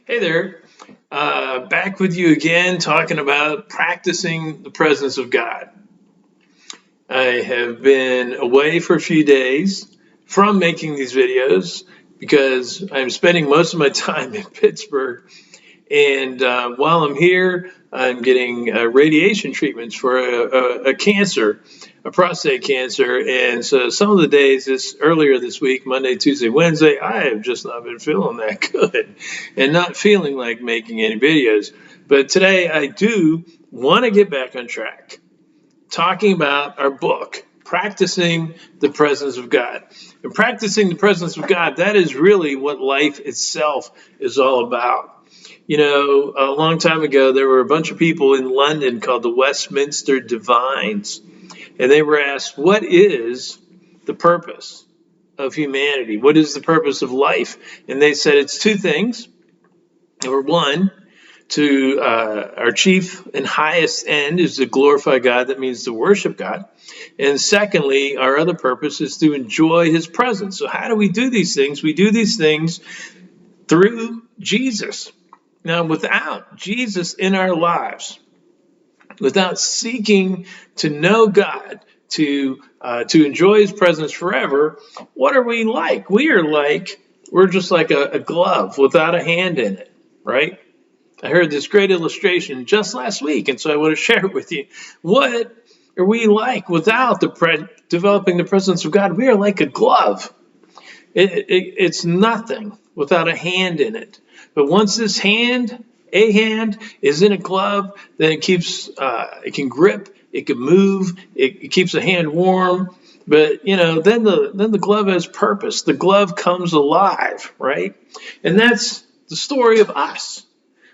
Hey there, back with you again, talking about practicing the presence of God. I have been away for a few days from making these videos because I'm spending most of my time in Pittsburgh. And while I'm here, I'm getting radiation treatments for a cancer, a prostate cancer. And so some of the days earlier this week, Monday, Tuesday, Wednesday, I have just not been feeling that good and not feeling like making any videos. But today I do want to get back on track, talking about our book, Practicing the Presence of God. And practicing the presence of God, that is really what life itself is all about. You know, a long time ago, there were a bunch of people in London called the Westminster Divines, and they were asked, what is the purpose of humanity? What is the purpose of life? And they said it's two things. Number one, to our chief and highest end is to glorify God. That means to worship God. And secondly, our other purpose is to enjoy his presence. So how do we do these things? We do these things through Jesus. Now, without Jesus in our lives, without seeking to know God, to enjoy his presence forever, what are we like? We're just like a glove without a hand in it, right? I heard this great illustration just last week, and so I want to share it with you. What are we like without developing the presence of God? We are like a glove. It's nothing without a hand in it. But once a hand is in a glove, then it can grip, it can move, it keeps the hand warm. But then the glove has purpose. The glove comes alive, right? And that's the story of us.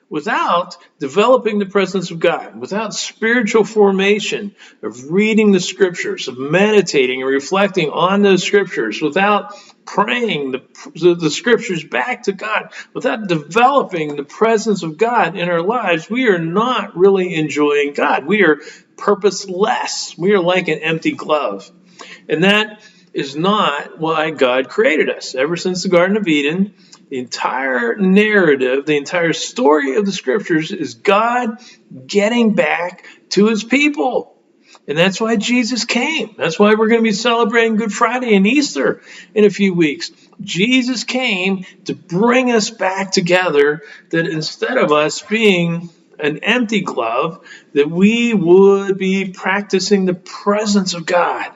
Without developing the presence of God, without spiritual formation of reading the scriptures, of meditating and reflecting on those scriptures, without praying the scriptures back to God, without developing the presence of God in our lives, we are not really enjoying God. We are purposeless. We are like an empty glove. And that is not why God created us. Ever since the Garden of Eden, the entire narrative, the entire story of the scriptures is God getting back to his people. And that's why Jesus came. That's why we're going to be celebrating Good Friday and Easter in a few weeks. Jesus came to bring us back together, that instead of us being an empty glove, that we would be practicing the presence of God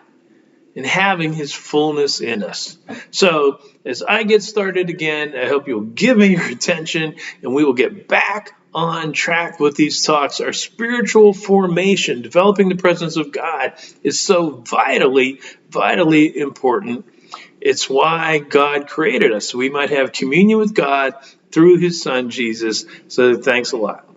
and having his fullness in us. So as I get started again, I hope you'll give me your attention and we will get back on track with these talks. Our spiritual formation, developing the presence of God, is so vitally, vitally important. It's why God created us, so we might have communion with God through his son, Jesus. So thanks a lot.